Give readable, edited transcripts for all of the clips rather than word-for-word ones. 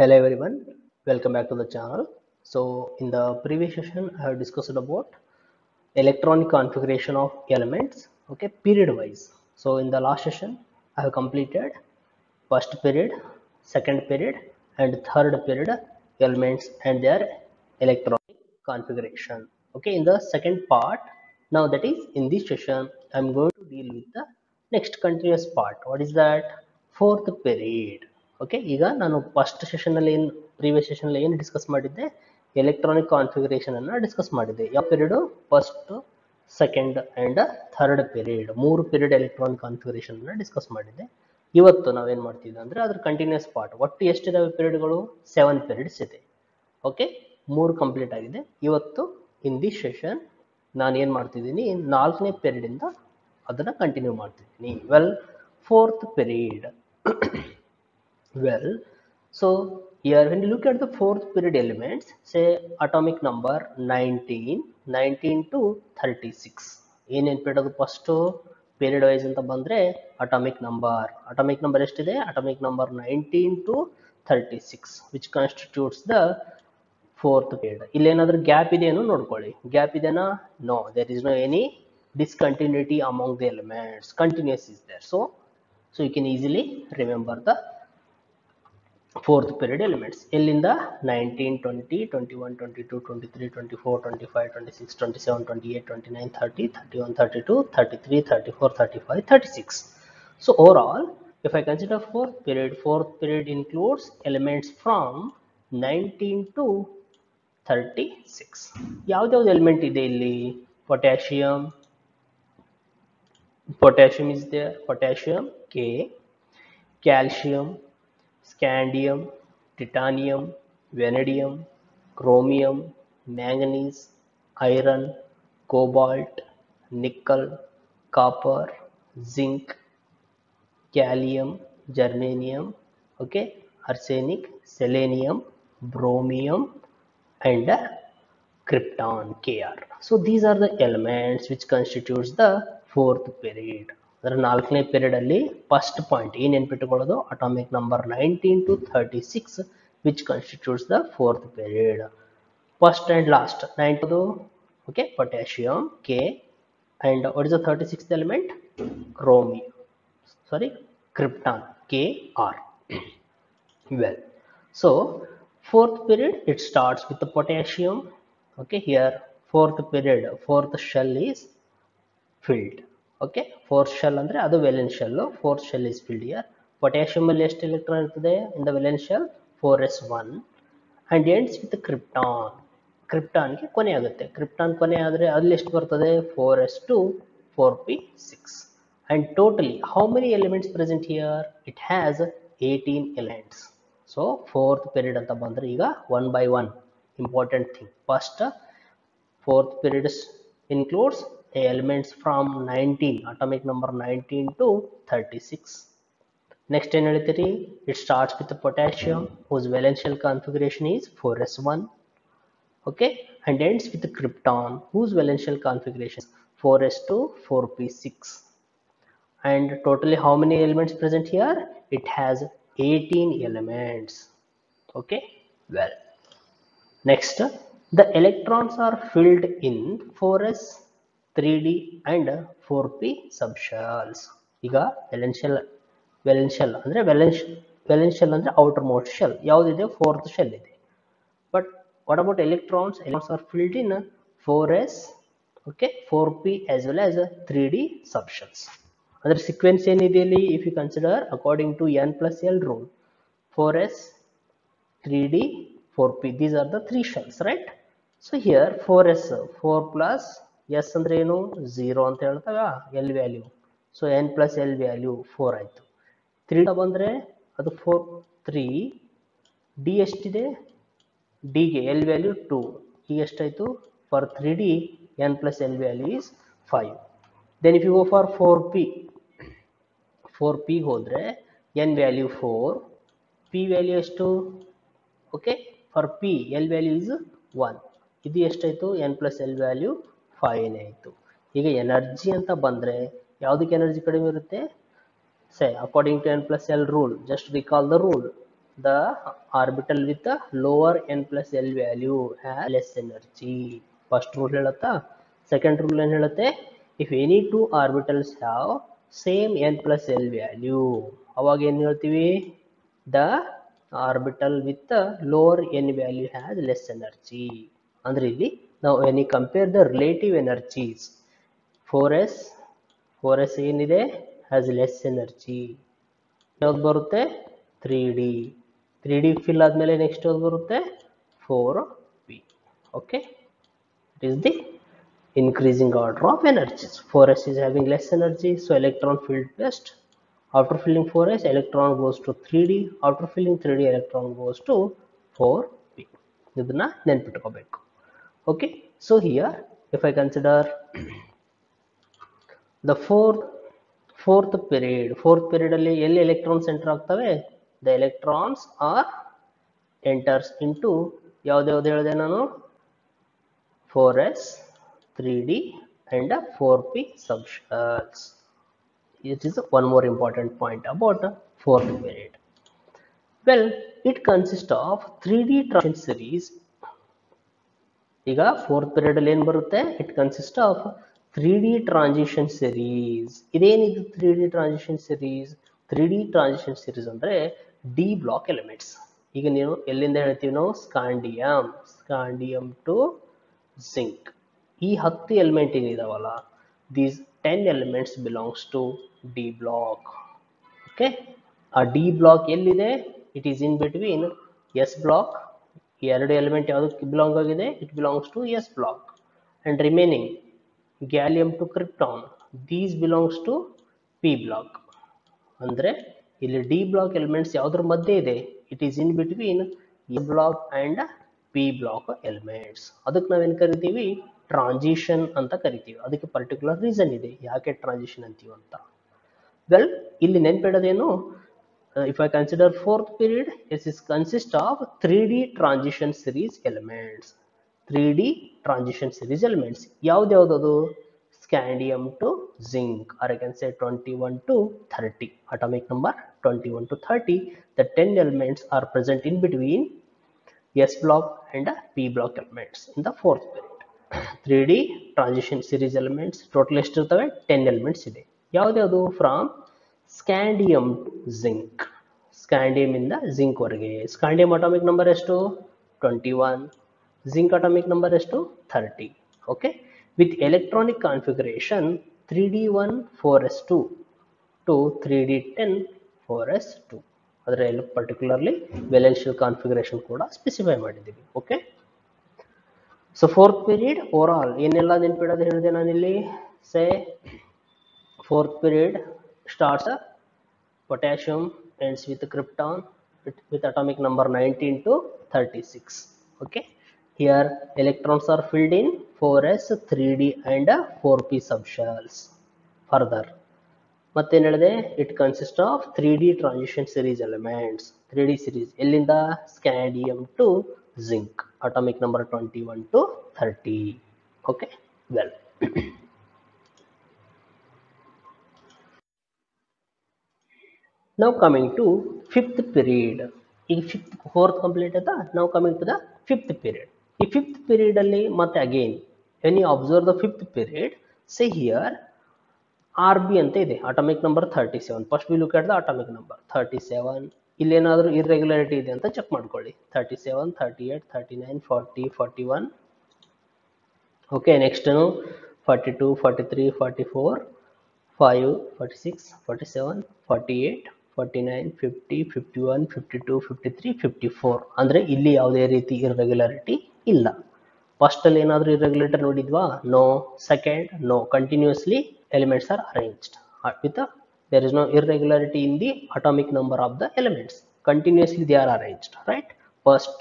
Hello everyone, welcome back to the channel. So in the previous session I have discussed about electronic configuration of elements, okay, period wise. So in the last session I have completed first period, second period and third period elements and their electronic configuration. Okay, in the second part, now that is in this session I am going to deal with the next continuous part. What is that? Fourth period. Okay, ಈಗ ನಾನು first session ಅಲ್ಲಿ previous session ಅಲ್ಲಿ ಏನು discuss ಮಾಡಿದ್ದೆ, electronic configuration ಅನ್ನ discuss ಮಾಡಿದ್ದೆ. ಯಾವ period? First, second and third period, ಮೂರು ಪೀರಿಯಡ್ ಎಲೆಕ್ಟ್ರಾನಿಕ್ ಕಾನ್ಫಿಗರೇಷನ್ ಅನ್ನ ಡಿಸ್ಕಸ್ ಮಾಡಿದ್ದೆ. ಇವತ್ತು ನಾವೇನ್ ಮಾಡ್ತಿದ್ವಿ ಅಂದ್ರೆ ಅದ್ರ ಕಂಟಿನ್ಯೂಸ್ ಪಾರ್ಟ್. ಒಟ್ಟು ಎಷ್ಟಿದಾವೆ ಪೀರಿಯಡ್ಗಳು? 7 ಪೀರಿಯಡ್ಸ್ ಇದೆ. ಓಕೆ, 3 ಕಂಪ್ಲೀಟ್ ಆಗಿದೆ. ಇವತ್ತು ಇನ್ ದಿಸ್ ಸೆಷನ್ ನಾನು ಏನ್ ಮಾಡ್ತಿದ್ದೀನಿ, 4ನೇ ಪೀರಿಯಡ್ ಇಂದ ಅದನ್ನ ಕಂಟಿನ್ಯೂ ಮಾಡ್ತಿದ್ದೀನಿ. Well, fourth period. Well, so here when you look at the fourth period elements, say atomic number 19 to 36. ಏನು ನೆನ್ಪಿಡೋದು? ಫಸ್ಟ್ ಪೀರಿಯಡ್ ವೈಸ್ ಅಂತ ಬಂದ್ರೆ ಅಟಾಮಿಕ್ ನಂಬರ್ ಎಷ್ಟಿದೆ? Atomic number 19 to 36 which constitutes the fourth period. ಇಲ್ಲೇನಾದ್ರೂ gap ಇದೆಯೇನೋ ನೋಡ್ಕೊಳ್ಳಿ. Gap ಇದೆನಾ? No, there is no any discontinuity among the elements. Continuous is there. So you can easily remember the fourth period elements. Elinda 19, 20, 21, 22, 23, 24, 25, 26, 27, 28, 29, 30, 31, 32, 33, 34, 35, 36. So overall, if I consider fourth period includes elements from 19 to 36. ಯಾವ್ದಾವ್ದು element ಇದೆ ಇಲ್ಲಿ? potassium is there, potassium K, calcium, scandium, titanium, vanadium, chromium, manganese, iron, cobalt, nickel, copper, zinc, gallium, germanium, okay, arsenic, selenium, bromium and krypton Kr. So these are the elements which constitutes the fourth period. ಅದರ 4ನೇ period ಅಲ್ಲಿ first point ಏನು ನೆನ್ಪಿಟ್ಟುಕೊಳ್ಳೋದು? Atomic number 19 to 36 which constitutes the fourth period. First and last 9 okay, potassium K and what is the 36th element? Krypton Kr. Well, so fourth period it starts with the potassium. Okay, here fourth period, fourth shell is filled. Okay, fourth shell ಅಂದ್ರೆ ಅದು valence shell. fourth shell is filled here. potassium ಅಲ್ಲಿ ಎಷ್ಟು electron ಇರ್ತದೆ in the valence shell? 4s1 and ends with the krypton. krypton ಗೆ ಕೊನೆ ಆಗುತ್ತೆ. krypton ಕೊನೆ ಆದ್ರೆ ಅಲ್ಲಿ ಎಷ್ಟು ಬರ್ತದೆ? 4s2 4p6. and totally how many elements present here? It has 18 elements. so fourth period ಅಂತ ಬಂದ್ರೆ ಈಗ one by one important thing. first, fourth period includes elements from 19, atomic number 19 to 36. Next ಏನು ಹೇಳ್ತೀರಿ? It starts with the potassium whose valence shell configuration is 4s1, okay, and ends with the krypton whose valence shell configuration is 4s2 4p6. and totally how many elements present here? It has 18 elements. Okay, well, next, the electrons are filled in 4s 3d and 4p subshells. ಈಗ valence shell ಅಂದ್ರೆ valence shell ಅಂದ್ರೆ outer most shell ಯಾವುದಿದೆ? fourth shell ಇದೆ. but what about electrons? Electrons are filled in 4s, okay, 4p as well as 3d subshells. ಅದರ sequence ಏನಿದೆ ಇಲ್ಲಿ? if you consider according to n plus l rule, 4s 3d 4p, these are the three shells, right? so here 4s 4 plus s ಅಂದ್ರೆ ಏನು? 0 ಅಂತ ಹೇಳ್ತಾಗ l value, so n plus l value 4 ಆಯ್ತು. 3 ಬಂದ್ರೆ ಅದು 4 3 d ಎಷ್ಟಿದೆ? d ಗೆ l value 2, ಈಗ ಎಷ್ಟಾಯ್ತು? for 3d n plus l value is 5. then if you go for 4p ಹೋದ್ರೆ n ವ್ಯಾಲ್ಯೂ 4, p ವ್ಯಾಲ್ಯೂ ಎಷ್ಟು? okay, for p l value is 1, ಇದು ಎಷ್ಟಾಯ್ತು? n plus l value 5 ಆಯ್ತು. ಈಗ ಎನರ್ಜಿ ಅಂತ ಬಂದ್ರೆ ಯಾವುದಕ್ಕೆ ಎನರ್ಜಿ ಕಡಿಮೆ ಇರುತ್ತೆ? say according to n plus l rule, just recall the rule. the orbital with the lower n plus L value has less energy. First rule ಹೇಳುತ್ತಾ. Second rule ಏನು ಹೇಳುತ್ತೆ? If any two orbitals have same n plus L value, ಅವಾಗ ಏನು ಹೇಳ್ತೀವಿ? The orbital with the lower n value has less energy. ಅಂದ್ರೆ ಇಲ್ಲಿ ನಾವು when you compare the relative energies, 4s ಏನಿದೆ has less energy. ಯಾವ್ದು ಬರುತ್ತೆ? 3D ಫಿಲ್ ಆದಮೇಲೆ ನೆಕ್ಸ್ಟ್ ಯಾವ್ದು ಬರುತ್ತೆ? 4p. Okay, it is the increasing order of energies. 4s is having less energy, so electron filled best. After filling 4s, electron goes to 3D. After filling 3D, electron goes to 4p. ಇದನ್ನ ನೆನ್ಪಿಟ್ಕೋಬೇಕು. Okay, so here if I consider the fourth period ಅಲ್ಲಿ ಎಲ್ಲಿ electrons enter ಆಗ್ತವೆ? The electrons are enters into ಯಾವ್ದು ಹೇಳಿದೆ ನಾನು? 4s, 3D and 4p subshells. It is one more important point about fourth period. Well, it consists of 3D transition series. ಈಗ fourth period ಅಲ್ಲಿ ಏನು ಬರುತ್ತೆ? It consists of 3D transition series. ಇದೇನಿದು 3D transition series? 3D transition series ಅಂದ್ರೆ D block elements. ಈಗ ನೀವು ಎಲ್ಲಿಂದ ಹೇಳ್ತೀವಿ ನಾವು? ಸ್ಕಾಂಡಿಯಂ ಟು ಜಿಂಕ್. ಈ 10 element ಏನಿದಾವಲ್ಲ, these 10 elements belongs to D block. Okay, ಆ D block ಎಲ್ಲಿದೆ? It is in between S block. ಎರಡು ಎಲಿಮೆಂಟ್ ಯಾವುದಕ್ಕೆ ಬಿಲಾಂಗ್ ಆಗಿದೆ? It belongs to S block. And remaining gallium to krypton, these belongs to P block. ಅಂದ್ರೆ ಇಲ್ಲಿ D block elements ಯಾವುದ್ರ ಮಧ್ಯೆ ಇದೆ? It is in between S block and P block elements. ಅದಕ್ಕೆ ನಾವೇನು ಕರಿತೀವಿ? ಟ್ರಾನ್ಸಿಷನ್ ಅಂತ ಕರಿತೀವಿ. ಅದಕ್ಕೆ ಪರ್ಟಿಕ್ಯುಲರ್ ರೀಸನ್ ಇದೆ ಯಾಕೆ ಟ್ರಾನ್ಸಿಷನ್ ಅಂತೀವಿ ಅಂತ. ವೆಲ್, ಇಲ್ಲಿ ನೆನ್ಪಿಡೋದೇನು? If I consider fourth period, it is consist of 3D transition series elements. 3D transition series elements. ಯಾವ್ದು? Scandium to zinc, or I can say 21 to 30. Atomic number 21 to 30. The 10 elements are present in between S block and P block elements in the fourth period. 3D transition series elements total ಎಷ್ಟಿರ್ತವೆ? 10 elements ಇದೆ. ಯಾವ್ದು? From scandium to zinc. Scandium ಇಂದ zinc ವರೆಗೆ. Scandium atomic number ಎಷ್ಟು? 21. Zinc atomic number ಎಷ್ಟು? 30. Okay, with electronic configuration 3D1 4s2 to 3D10 4s2. ಅದರಲ್ಲಿ particularly ವೇಲೆನ್ಷಿಯಲ್ configuration ಕೂಡ specify ಮಾಡಿದ್ದೀವಿ. Okay, so fourth period over all ಏನೆಲ್ಲ ನೆನ್ಪಿಡೋದು ಹೇಳಿದೆ ನಾನಿಲ್ಲಿ? ಸೇ fourth period starts potassium, ends with krypton with atomic number 19 to 36. Okay, here electrons are filled in 4s, 3d and 4p subshells. Further, matte ಹೇಳಿದೆ? It consists of 3D transition series elements. 3D series ಎಲ್ಲಿಂದ? Scandium to zinc, atomic number 21 to 30. Okay, well. Now coming to fifth period. ಈಗ fourth complete ಆಯ್ತಾ? Now coming to the fifth period. ಈ fifth period ಅಲ್ಲಿ ಮತ್ತೆ again when you observe the fifth period, say here RB ಅಂತ ಇದೆ, atomic number 37. First we look at the atomic number 37. ಇಲ್ಲಿ ಏನಾದರೂ irregularity ಇದೆ ಅಂತ ಚೆಕ್ ಮಾಡ್ಕೊಳ್ಳಿ. 37, 38, 39, 40, 41. Okay, next 42, 43, 44, 5, 46, 47, 48, 49, 50, 51, 52, 53, 54. ಅಂದರೆ ಇಲ್ಲಿ ಯಾವುದೇ ರೀತಿ ಇರ್ರೆಗ್ಯುಲಾರಿಟಿ ಇಲ್ಲ. ಫಸ್ಟ್ ಅಲ್ಲಿ ಏನಾದರೂ ಇರ್ರೆಗ್ಯುಲೇಟರ್ ನೋಡಿದ್ವಾ? No. Second, no. Continuously elements are arranged with there is no irregularity in the atomic number of the elements. Continuously they are arranged, right? First,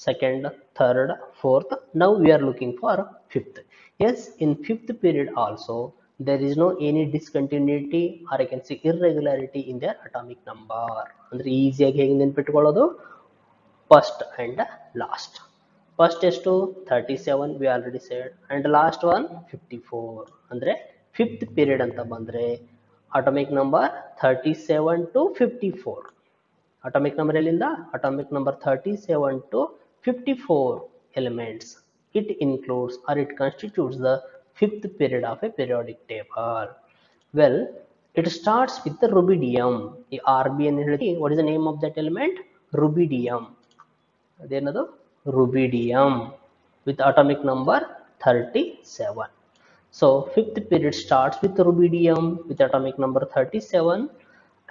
second, third, fourth. Now we are looking for fifth. Yes, in fifth period also there is no any discontinuity or I can say irregularity in their atomic number. ಅಂದ್ರೆ ಈಸಿಯಾಗಿ ಹೇಗೆ ನೆನಪಿಟ್ಕೊಳ್ಳೋದು? First and last. First ಎಷ್ಟು? 37 we already said, and last one 54. ಅಂದ್ರೆ fifth period ಅಂತ ಬಂದ್ರೆ atomic number 37 to 54. Atomic number ಎಲ್ಲಿಂದ atomic number 37 to 54 elements. It includes or it constitutes the fifth period of a periodic table. Well, it starts with the rubidium. ಈ RB ಏನು ಹೇಳಿ, what is the name of that element? Rubidium. ಅದೇನದು rubidium with atomic number 37. So fifth period starts with rubidium with atomic number 37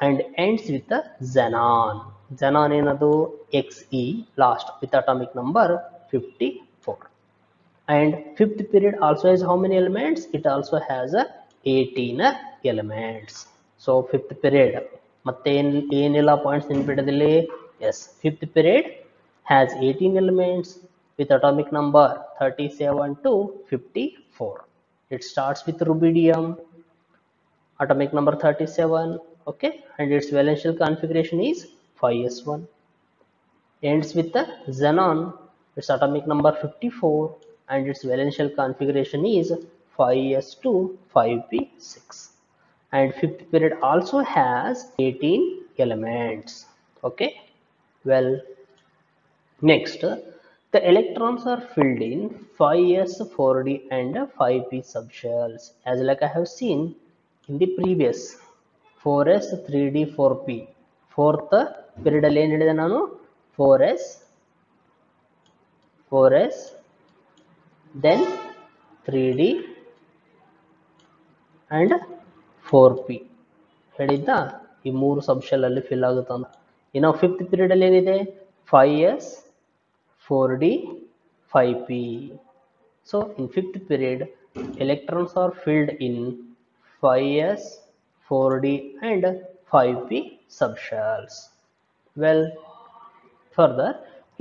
and ends with the xenon. Xenon ಏನದು Xe last with atomic number 54. And fifth period also has how many elements? It also has 18 elements. So fifth period ಮತ್ತೆ ಏನೆಲ್ಲ points ನೆನಪಿಡೋದಿಲ್ಲಿ? Yes, fifth period has 18 elements with atomic number 37 to 54. It starts with rubidium, atomic number 37, okay, and its valential configuration is 5s1. Ends with the xenon, its atomic number 54, and its valential configuration is 5s2 5p6. And fifth period also has 18 elements. Okay, well, next the electrons are filled in 5s 4d and 5p subshells, as like I have seen in the previous 4s 3d 4p. fourth period ಅಲ್ಲಿ ಏನು ಹೇಳಿದೆ ನಾನು? 4s then 3d and 4p ಹೇಳಿದ್ದ ಈ ಮೂರು subshell ಅಲ್ಲಿ fill ಆಗುತ್ತೆ ಅಂತ. ಇನ್ನು ಫಿಫ್ತ್ ಪೀರಿಯಡ್ ಅಲ್ಲಿ ಏನಿದೆ? 5s 4d 5p. So in fifth period electrons are filled in 5s 4d and 5p subshells. Well, further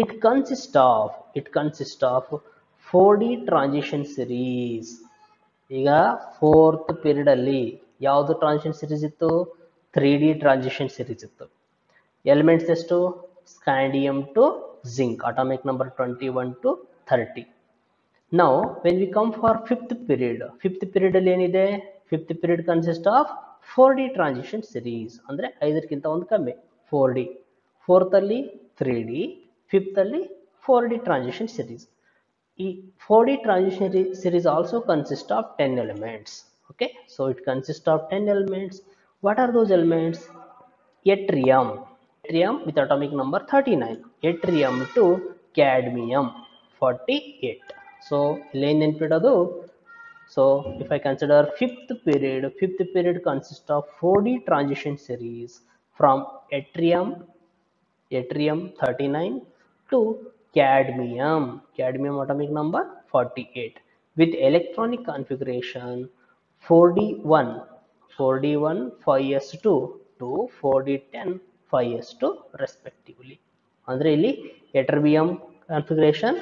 it consists of 4d transition series. ಈಗ ಫೋರ್ತ್ ಪೀರಿಯಡ್ ಅಲ್ಲಿ ಯಾವುದು ಟ್ರಾನ್ಸಿಷನ್ ಸೀರೀಸ್ ಇತ್ತು? 3d transition series ಇತ್ತು. Elements ಎಷ್ಟು? Scandium to zinc, atomic number 21 to 30. Now when we come for fifth period ಅಲ್ಲಿ ಏನಿದೆ? Fifth period consists of 4d transition series, ಅಂದ್ರೆ 5ಕ್ಕಿಂತ ಒಂದು ಕಮ್ಮಿ 4d. ಫೋರ್ತ್ ಅಲ್ಲಿ 3d, ಫಿಫ್ತ್ ಅಲ್ಲಿ 4d transition series. ಈ 4d transition series also consists of 10 elements. Okay, so it consists of 10 elements. What are those elements? Yttrium with atomic number 39, yttrium to cadmium 48. So ಇಲ್ಲಿ ನೆನಪಿಡೋದು, so if I consider fifth period consists of 4d transition series from yttrium 39 to cadmium atomic number 48 with electronic configuration 4d1 5s2 to 4d10 5s2 respectively. ಅಂದ್ರೆ ಇಲ್ಲಿ ytterbium configuration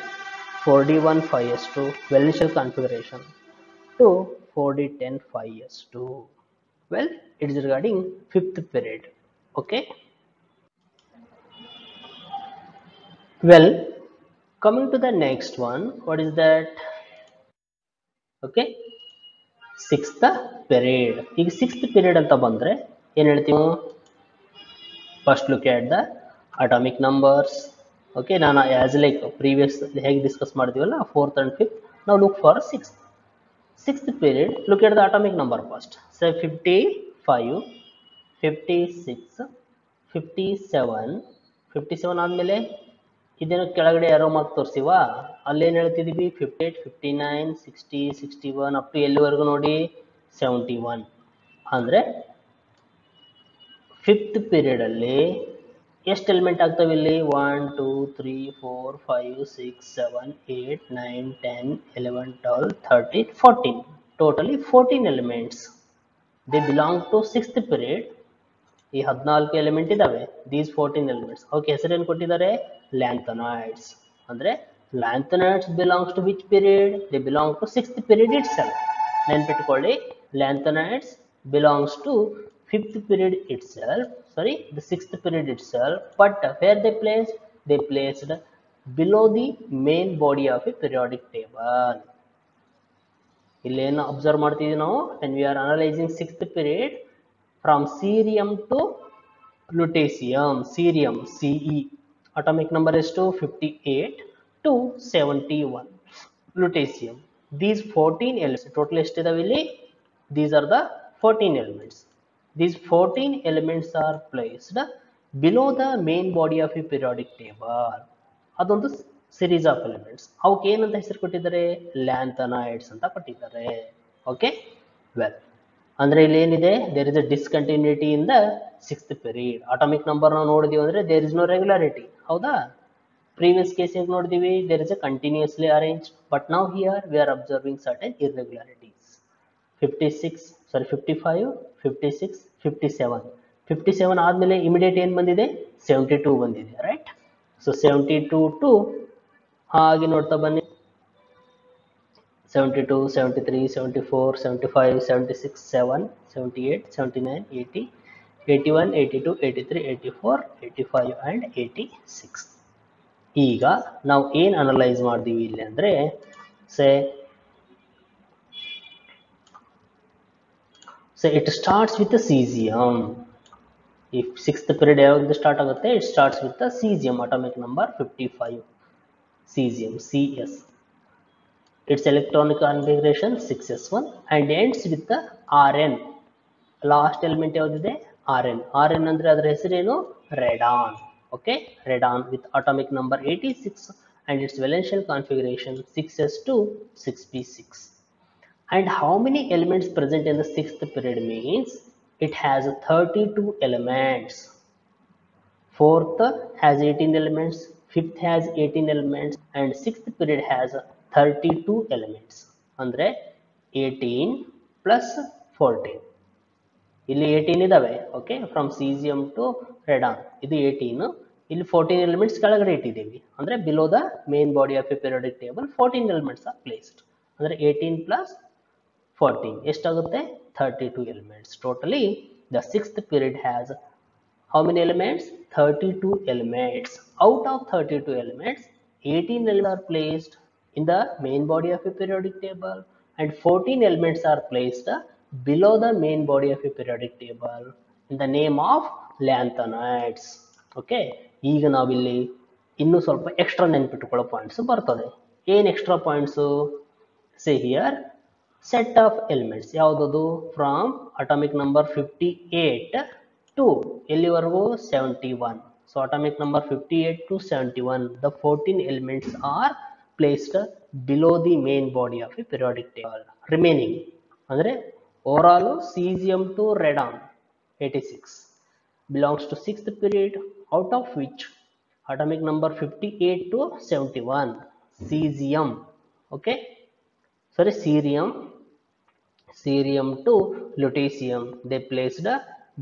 4d1 5s2 valential configuration to 4d10 5s2. Well, it is regarding fifth period. Okay, well, coming to the next one, what is that? Okay, sixth period. ಈಗ sixth period ಅಂತ ಬಂದ್ರೆ ಏನು ಹೇಳ್ತೀವಿ? First look at the atomic numbers. Okay, ನಾನು as like previous ಹೇಗೆ discuss ಮಾಡಿದೀವಲ್ಲ fourth and fifth, now look for sixth period. Look at the atomic number first. Say 55 56 57 ಆದಮೇಲೆ ಇದನ್ನು ಕೆಳಗಡೆ ಯಾರೋ ಮಾರ್ಕ್ ತೋರಿಸಿವಾ? ಅಲ್ಲೇನು ಹೇಳ್ತಿದ್ದೀವಿ? 58 59 60 61 ಅಪ್ ಟು ಎಲ್ಲಿವರೆಗೂ ನೋಡಿ? 71. ಅಂದರೆ ಫಿಫ್ತ್ ಪೀರಿಯಡ್ ಅಲ್ಲಿ ಎಷ್ಟು ಎಲಿಮೆಂಟ್ ಆಗ್ತವೆ ಇಲ್ಲಿ? 1 2 3 4 5 6 7 8 9 10 11 12 13 14, totally 14 elements. They belong to sixth period. ಈ 14 ಎಲಿಮೆಂಟ್ ಇದಾವೆ. These 14 elements. ಓಕೆ, ಹೆಸರೇನು ಕೊಟ್ಟಿದ್ದಾರೆ? ಲ್ಯಾಂಥನೈಡ್ಸ್. ಅಂದ್ರೆ lanthanides belongs to which period? They belong to sixth period itself. ನೆನ್ಪಿಟ್ಕೊಳ್ಳಿ, lanthanides belongs to fifth period itself, sorry, the sixth period itself, but where they placed? They placed below the main body of a periodic table. ಇಲ್ಲೇನು observe ಮಾಡ್ತಿದ್ದೀವಿ ನಾವು? when we are analyzing sixth period from cerium to lutetium, cerium, Ce. Atomic number is to 58 to 71. Lutetium. These 14 elements, total ಎಷ್ಟಿದಾವೆ ಇಲ್ಲಿ? These are the 14 elements. These 14 elements are placed below the main body of a periodic table. ಅದೊಂದು series of elements. ಅವಕ್ಕೆ ಏನಂತ ಹೆಸರು ಕೊಟ್ಟಿದ್ದಾರೆ? Lanthanides ಅಂತ ಕೊಟ್ಟಿದ್ದಾರೆ. Okay, well, ಅಂದ್ರೆ ಇಲ್ಲಿ ಏನಿದೆ? There is a discontinuity in the sixth period. Atomic number ನಾವು ನೋಡಿದೀವಿ ಅಂದ್ರೆ ದೇರ್ ಇಸ್ ನೋ ರೆಗ್ಯುಲಾರಿಟಿ, ಹೌದಾ? Previous cases ನೋಡಿದೀವಿ, there is a continuously arranged, but now here we are observing certain irregularities. 56, sorry 55, 56, 57. 57 ಆದ್ಮೇಲೆ immediate ಏನು ಬಂದಿದೆ? 72 ಬಂದಿದೆ, right? So 72 to ಹಾಗೆ ನೋಡ್ತಾ ಬನ್ನಿ, 72, 73, 74, 75, 76, 7, 78, 79, 80, 81, 82, 83, 84, 85 and 86. ಈಗ ನಾವು ಏನು ಅನಲೈಸ್ ಮಾಡ್ತೀವಿ ಇಲ್ಲಿ ಅಂದ್ರೆ, ಸೇ it starts with the cesium. If sixth period ಯಾವಾಗ ಸ್ಟಾರ್ಟ್ ಆಗುತ್ತೆ? It starts with the cesium, atomic number 55, cesium, CS. Its electronic configuration 6s1 and ends with the Rn. Last element ಯಾವ್ದಿದೆ? Rn. Rn ಅಂದ್ರೆ ಅದರ ಹೆಸರೇನು? Radon. Okay, radon with atomic number 86 and its valential configuration 6s2 6p6. And how many elements present in the sixth period means it has 32 elements. Fourth has 18 elements, fifth has 18 elements, and sixth period has 32 elements. Andre 18 plus 14. ಇಲ್ಲಿ 18 ಇದಾವೆ. Okay, from caesium to radon ಇದು 18. ಇಲ್ಲಿ 14 elements ಕೆಳಗಡೆ ಇಟ್ಟಿದ್ದೀವಿ. ಅಂದ್ರೆ below the main body of a periodic table 14 elements are placed. ಅಂದ್ರೆ 18 plus 14 ಎಷ್ಟಾಗುತ್ತೆ? 32 elements. Totally the sixth period has how many elements? 32 elements. Out of 32 elements, 18 elements are placed in the main body of a periodic table and 14 elements are placed below the main body of a periodic table in the name of lanthanides. Okay, ಈಗ ನಾವಿಲ್ಲಿ ಇನ್ನೂ ಸ್ವಲ್ಪ extra ನೆನಪಿಟ್ಟುಕೊಳ್ಳೋ points ಬರ್ತದೆ. ಏನು extra points? Say here set of elements ಯಾವುದದು? From atomic number 58 to ಎಲ್ಲಿವರೆಗೂ? 71. So atomic number 58 to 71, the 14 elements are placed below the main body of a periodic table. Remaining ಅಂದ್ರೆ overall cesium to radon 86 belongs to sixth period, out of which atomic number 58 to 71 cesium, okay, sorry cerium to lutetium, they placed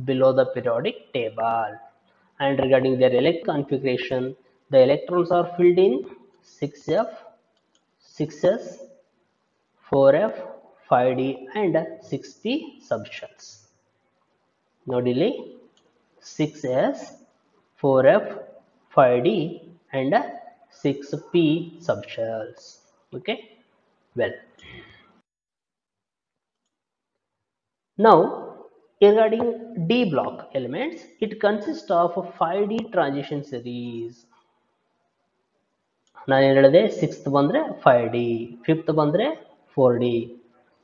below the periodic table. And regarding their electron configuration, the electrons are filled in 6f, 6s, 4f, 5d and 6p subshells. Nodili 6s, 4f, 5d and 6p subshells. Okay, well, now regarding D block elements, it consists of 5D transition series. ನಾನು ಹೇಳಿದೆ sixth ಬಂದರೆ 5D, fifth ಬಂದರೆ 4D,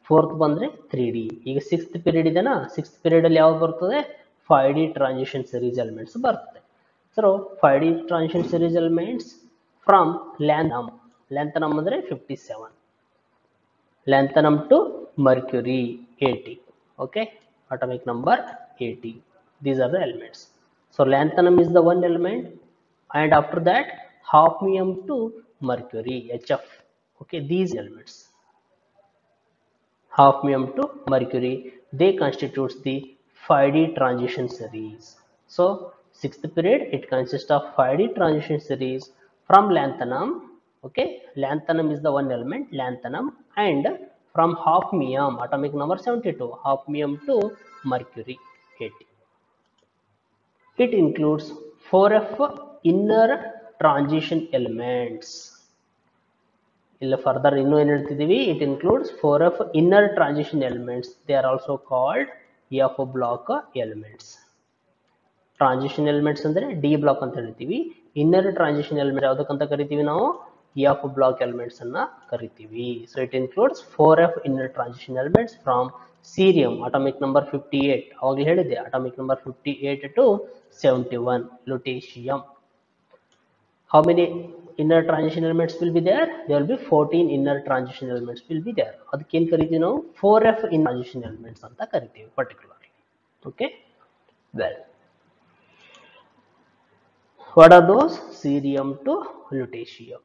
fourth ಬಂದರೆ 3D. ಈಗ sixth period ಇದೆನಾ? Sixth ಪೀರಿಯಡಲ್ಲಿ ಯಾವ್ದು ಬರ್ತದೆ? 5D ಟ್ರಾನ್ಸಿಷನ್ ಸೀರೀಸ್ ಎಲಿಮೆಂಟ್ಸ್ ಬರ್ತದೆ. So 5D transition series elements from lanthanum ಅಂದರೆ 57, lanthanum to mercury 80. Okay, atomic number 80. These are the elements. So lanthanum is the one element, and after that hafnium to mercury, HF. Okay, these elements, hafnium to mercury, they constitutes the 5D transition series. So sixth period, it consists of 5D transition series from lanthanum. Okay, lanthanum is the one element, lanthanum, and from hafnium, atomic number 72, hafnium to mercury 80. It includes 4f inner transition elements. Illa further innu ಏನು ಹೇಳ್ತಿದ್ದೀವಿ? It includes 4f inner transition elements. They are also called F block elements. Transition elements ಅಂದರೆ D block ಅಂತ ಹೇಳ್ತೀವಿ. Inner transition element ಯಾವುದಕ್ಕಂತ ಕರಿತೀವಿ ನಾವು? F block elements ಅನ್ನ ಕರಿತೀವಿ. So it includes 4f inner transition elements from serum atomic number 58, ಅವಾಗಲೇ ಹೇಳಿದ್ದೆ atomic number 58 to 71, lutetium. How many inner transition elements will be there? There will be 14 inner transition elements will be there. ಅದಕ್ಕೆ ಏನು ಕರಿತೀವಿ ನಾವು? 4f in transition elements ಅಂತ ಕರಿತೀವಿ particularly. Okay, well, what are those? Cerium to lutetium.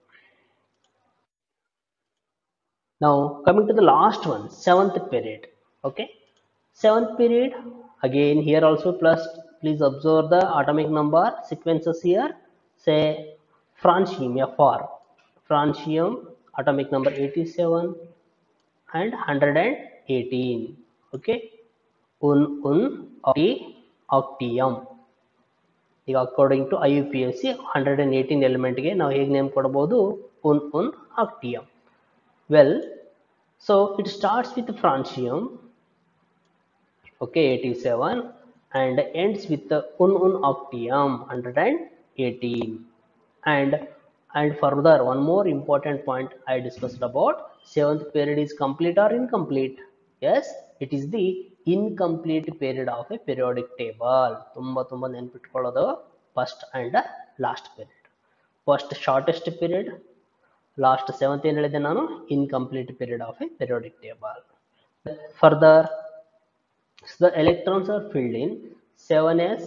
Now coming to the last one, 7th period. Okay, 7th period, again here also plus, please observe the atomic number sequences here. Say francium, Fr, francium atomic number 87 and 118. Okay, un octium. ಈಗ according to IUPAC 118 ಎಲಿಮೆಂಟ್ಗೆ ನಾವು ಹೇಗೆ name ಕೊಡಬಹುದು? un octium. Well, so it starts with francium, okay, 87, and ends with the un octium 118. And further, one more important point I discussed about 7th period is complete or incomplete. Yes, it is the incomplete period of a periodic table. ತುಂಬಾ ನೆನಪಿಟ್ಕೊಳ್ಳೋದು first and last period. First shortest period, last 7th ಏನು ಹೇಳಿದೆ ನಾನು? Incomplete period of a periodic table. Further, so the electrons are filled in 7s,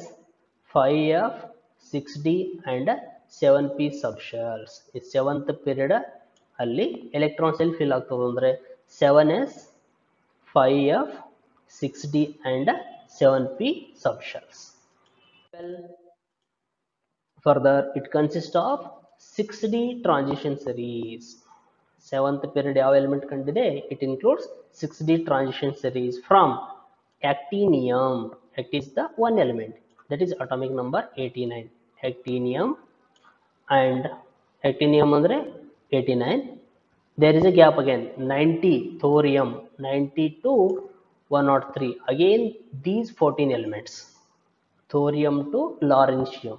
5f, 6d and 7p subshells. ಈ 7th period ಅಲ್ಲಿ electrons ಎಲ್ಲಿ fill ಆಗ್ತದೆ ಅಂದ್ರೆ 7s, 5f, 6d and 7p subshells. Well, further it consists of 6d transition series. 7th period ಯಾವ element ಕಂಡಿದೆ? It includes 6d transition series from actinium. Act is the one element, that is atomic number 89, actinium, and actinium andre 89. There is a gap again, 90 thorium, 90 to 103. Again these 14 elements, thorium to lawrencium,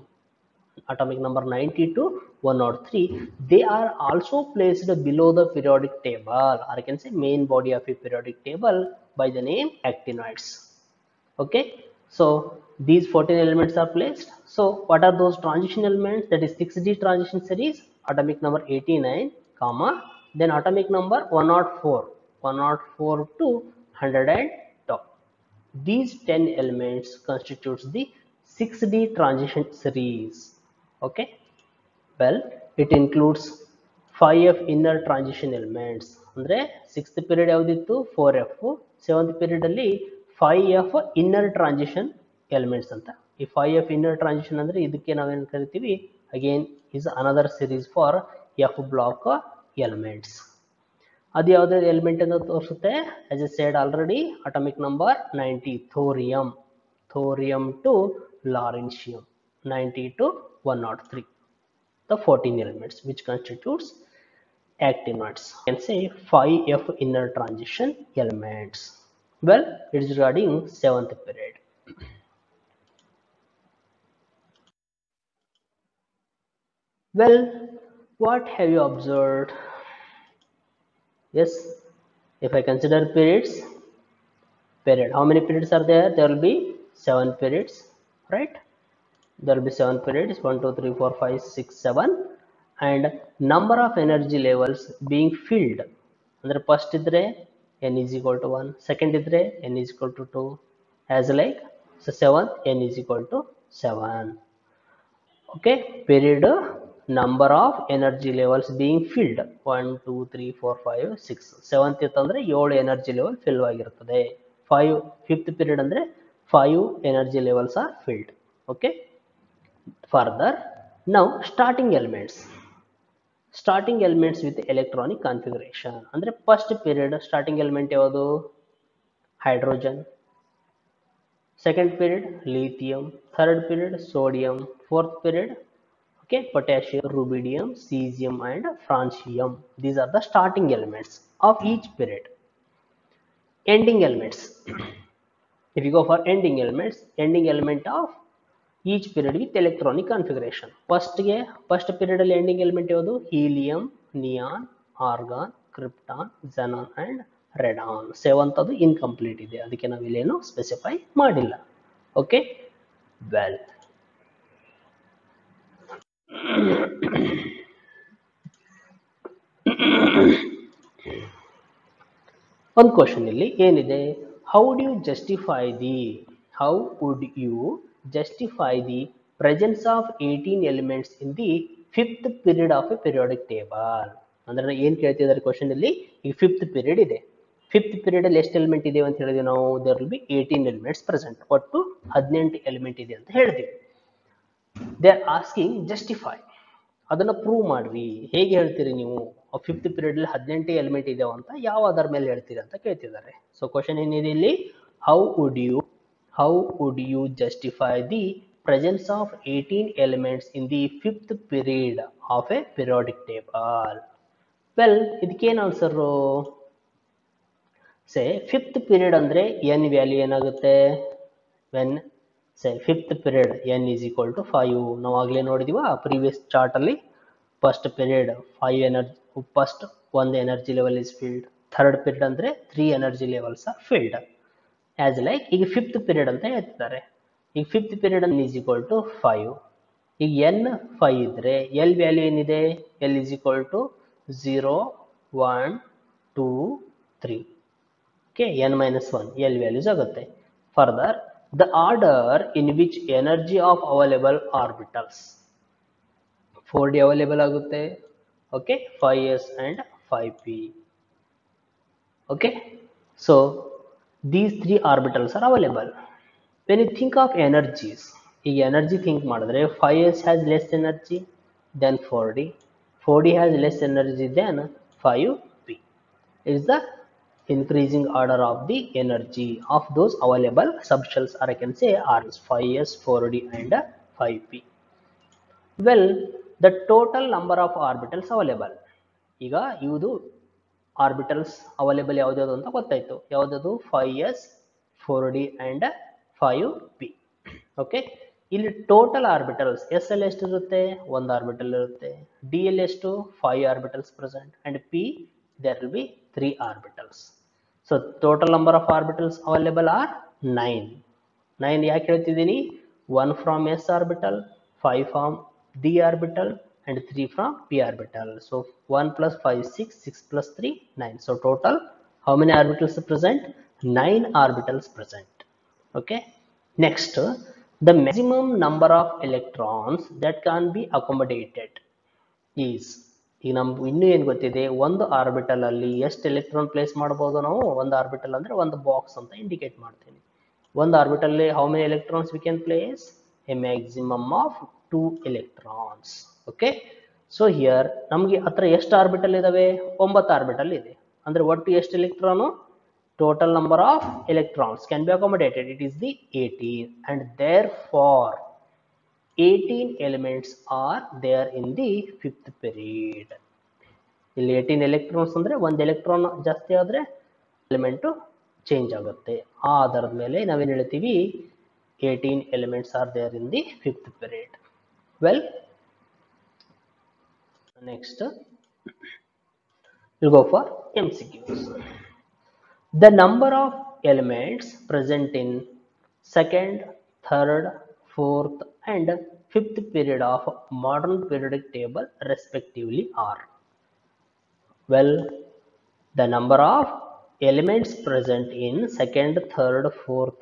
atomic number 90 to 103, they are also placed below the periodic table, or I can say main body of a periodic table, by the name actinoids. Okay, so these 14 elements are placed. So what are those transition elements? That is 6d transition series, atomic number 89 comma, then atomic number 104 to 112. These 10 elements constitutes the 6d transition series. Okay, well, it includes 5f inner transition elements. ಅಂದ್ರೆ 6th period ಯಾವುದಿತ್ತು? 4f. 7th period ಅಲ್ಲಿ 5f inner transition elements ಅಂತ. ಈ 5f inner transition ಅಂದ್ರೆ ಇದಕ್ಕೆ ನಾವೇನು ಕರಿತೀವಿ? Again is another series for f block elements. ಅದು ಯಾವುದೇ ಎಲಿಮೆಂಟ್ ಅಂತ ತೋರಿಸುತ್ತೆ? As I said already, atomic number 90 thorium, thorium to lawrencium, 90 to 103, the 14 elements which constitutes actinoids. You can say 5f inner transition elements. Well, it is regarding 7th period. Well, what have you observed? Yes, if I consider periods, period, how many periods are there? There will be 7 periods, right? There will be 7 periods, 1 2 3 4 5 6 7, and number of energy levels being filled. Andre first idre n is equal to 1, second idre n is equal to 2, as like, so 7th n is equal to 7. Okay, period number of energy levels being filled 1 2 3 4 5 6. 7th ಅಂದ್ರೆ 7 energy level fill ಆಗಿರುತ್ತದೆ. 5th period ಅಂದ್ರೆ 5 energy levels are filled. Okay, further, now starting elements with electronic configuration. ಅಂದ್ರೆ first period starting element ಯಾವುದು? hydrogen. Second period lithium, third period sodium, fourth period, okay, potassium, rubidium, cesium and francium. These are the starting elements of each period. Ending elements. If you go for ending elements, ending element of each period with electronic configuration. First period ಅಲ್ಲಿ ending element ಯಾವುದು? Helium, neon, argon, krypton, xenon and Radeon. Seventh ಅದು incomplete ಇದೆ, ಅದಕ್ಕೆ ನಾವು ಇಲ್ಲೇನು specify ಮಾಡಿಲ್ಲ. Okay, well, ಒಂದು question ಇಲ್ಲಿ ಏನಿದೆ, how do you justify the how would you justify the presence of 18 elements in the fifth period of a periodic table. ಅಂದ್ರೆ ಏನು ಕೇಳ್ತಿದ್ದಾರೆ ಕ್ವಶನ್ ಅಲ್ಲಿ, ಈ ಫಿಫ್ತ್ ಪೀರಿಯಡ್ ಇದೆ, ಫಿಫ್ತ್ ಪೀರಿಯಡ್ ಅಲ್ಲಿ ಎಷ್ಟು ಎಲಿಮೆಂಟ್ ಇದೆ ಅಂತ ಹೇಳಿದ್ವಿ ನಾವು? There will be 18 elements present, ಒಟ್ಟು 18 ಎಲಿಮೆಂಟ್ ಇದೆ ಅಂತ ಹೇಳ್ತೀವಿ. ದೇ ಆರ್ ಆಸ್ಕಿಂಗ್ ಜಸ್ಟಿಫೈ, ಅದನ್ನ ಪ್ರೂವ್ ಮಾಡ್ರಿ, ಹೇಗೆ ಹೇಳ್ತೀರಿ ನೀವು ಫಿಫ್ತ್ ಪೀರಿಯಡ್ ಅಲ್ಲಿ 18 ಎಲಿಮೆಂಟ್ ಇದಾವ ಅಂತ, ಯಾವ ಆಧಾರ ಮೇಲೆ ಹೇಳ್ತೀರಿ ಅಂತ ಕೇಳ್ತಿದ್ದಾರೆ. ಸೊ ಕ್ವಶನ್ ಏನಿದೆ ಇಲ್ಲಿ, how would you justify the presence of 18 elements in the fifth period of a periodic table? Well, ಇದಕ್ಕೇನು ಆನ್ಸರು? ಸೇ ಫಿಫ್ತ್ ಪೀರಿಯಡ್ ಅಂದ್ರೆ n ವ್ಯಾಲ್ಯೂ ಏನಾಗುತ್ತೆ? When fifth period n is equal to 5. ನಾವು ಆಗಲೇ ನೋಡಿದೀವ previous chart ಅಲ್ಲಿ. First period 5 energy, first 1 energy level is filled. Third period ಅಂದ್ರೆ 3 energy levels R filled. As like ಈಗ fifth period ಅಂತ ಹೇಳ್ತಿದ್ದಾರೆ. ಈಗ fifth period is equal to 5. ಈಗ n 5 ಇದ್ರೆ l ವ್ಯಾಲ್ಯೂ ಏನಿದೆ? l is equal to 0, 1, 2, 3. Okay, n minus 1 l values ಆಗುತ್ತೆ. Further, the order in which energy of available orbitals 4d available ಆಗುತ್ತೆ. Okay, 5s and 5p. Okay, so these 3 orbitals are available. When you think of energies, ಈಗ energy think ಮಾಡಿದ್ರೆ 5s has less energy than 4d, 4d has less energy than 5p. Is the increasing order of the energy of those available subshells, or I can say are 5s, 4d and 5p. Well, the total number of orbitals available, ಈಗ ಇವುದು orbitals available ಯಾವ್ದು ಅಂತ ಗೊತ್ತಾಯ್ತು. ಯಾವ್ದು? 5s, 4d and 5p. Okay, ಇಲ್ಲಿ total orbitals s ಅಲ್ಲಿ ಎಷ್ಟು ಇರುತ್ತೆ? 1 orbital ಇರುತ್ತೆ. d ಅಲ್ಲಿ ಎಷ್ಟು? 5 orbitals present, and p there will be 3 orbitals. So total number of orbitals available are 9. 9 ಯಾಕೆ ಹೇಳ್ತಿದ್ದೀನಿ? 1 from s orbital, 5 from d orbital and 3 from p orbital. So 1 plus 5 6, 6 plus 3 9. So total how many orbitals are present? 9 orbitals present. Okay, next, the maximum number of electrons that can be accommodated is, ಈಗ ನಮ್ಗೆ ಇನ್ನೂ ಏನು ಗೊತ್ತಿದೆ, ಒಂದು orbital ಅಲ್ಲಿ ಎಷ್ಟು electron place ಮಾಡಬಹುದು ನಾವು? ಒಂದು ಆರ್ಬಿಟಲ್ ಅಂದ್ರೆ ಒಂದು ಬಾಕ್ಸ್ ಅಂತ ಇಂಡಿಕೇಟ್ ಮಾಡ್ತೀನಿ. ಒಂದು orbital how many electrons we can place? A maximum of 2 electrons. Okay, so here ನಮಗೆ ಹತ್ರ ಎಷ್ಟು ಆರ್ಬಿಟಲ್ ಇದಾವೆ? 9 ಆರ್ಬಿಟಲ್ ಇದೆ. ಅಂದ್ರೆ ಒಟ್ಟು ಎಷ್ಟು electron? Total number of electrons can be ಅಕಾಮಡೇಟೆಡ್, it is the 18, and therefore 18 elements are there in the fifth period. ಇಲ್ಲಿ 18 electrons ಅಂದ್ರೆ ಒಂದು ಎಲೆಕ್ಟ್ರಾನ್ ಜಾಸ್ತಿ ಆದ್ರೆ ಎಲಿಮೆಂಟ್ ಚೇಂಜ್ ಆಗುತ್ತೆ. ಆ ಆಧಾರದ ಮೇಲೆ ನಾವೇನು ಹೇಳ್ತೀವಿ? 18 elements are there in the fifth period. Well, next we'll go for MCQs. The number of elements present in second, third, fourth and fifth period of modern periodic table respectively are. Well, the number of elements present in second, third, fourth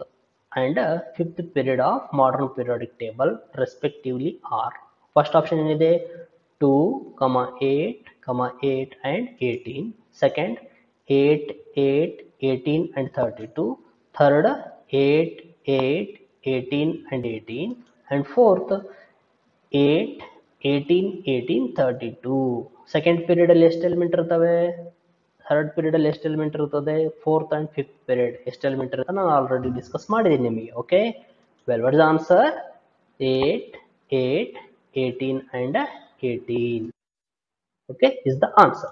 and fifth period of modern periodic table respectively are. First option ಏನಿದೆ? 2, 8, 8 and 18. Second, 8, 8, 18 and 32. Third, 8, 8, 18 and 18. And fourth, 8, 18, 18, 32. Second period ಅಲ್ಲಿ ಎಷ್ಟು element ಇರ್ತವೆ? Third period ಅಲ್ಲಿ ಎಷ್ಟು element ಇರ್ತದೆ? Fourth and fifth period ಎಷ್ಟು element ಇರುತ್ತೆ ನಾನು ಆಲ್ರೆಡಿ ಡಿಸ್ಕಸ್ ಮಾಡಿದ್ದೀನಿ ನಿಮಗೆ. Okay, well, what is the answer? 8, 8, 18 and 18. Okay, is the answer.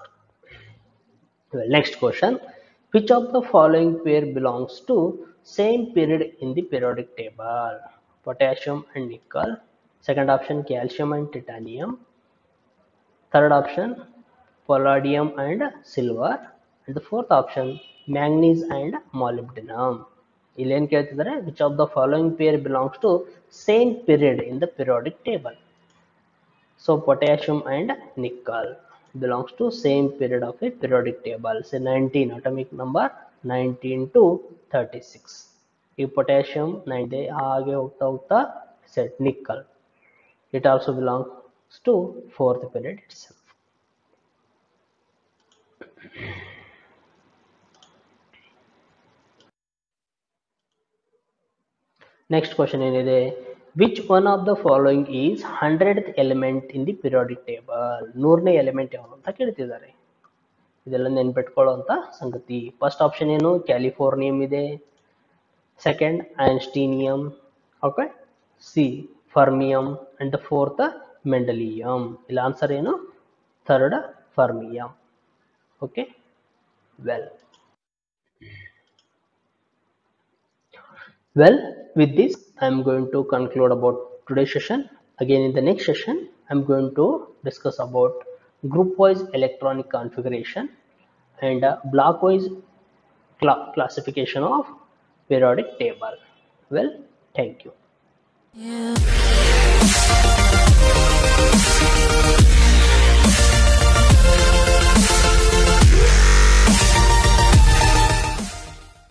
Well, next question, which of the following pair belongs to same period in the periodic table? potassium and nickel. Second option, calcium and titanium. Third option, palladium and silver. And the fourth option, manganese and molybdenum. ಇಲ್ಲಿ ಏನು ಕೇಳ್ತಿದ್ದಾರೆ, which of the following pair belongs to same period in the periodic table? So potassium and nickel belongs to same period of a periodic table. Say 19, atomic number 19 to 36. ಈ potassium 9 ಹಾಗೆ ಹೋಗ್ತಾ ಹೋಗ್ತಾ set nickel. It also belongs to fourth period itself. Next question ಏನಿದೆ, which one of the following is 100th element in the periodic table? 100ನೇ element ಯಾವುದು ಅಂತ ಕೇಳ್ತಿದ್ದಾರೆ. ಇದೆಲ್ಲ ನೆನ್ಪಿಟ್ಕೊಳ್ಳುವಂತ ಸಂಗತಿ. ಫಸ್ಟ್ ಆಪ್ಷನ್ ಏನು, ಕ್ಯಾಲಿಫೋರ್ನಿಯಂ ಇದೆ. Second einsteinium, okay, see fermium, and the fourth mendelevium. ಇಲ್ಲ ಆನ್ಸರ್ ಏನು, third fermium. Okay, well with this I am going to conclude about today's session. Again in the next session I am going to discuss about group wise electronic configuration and block wise classification of periodic table. Well, thank you.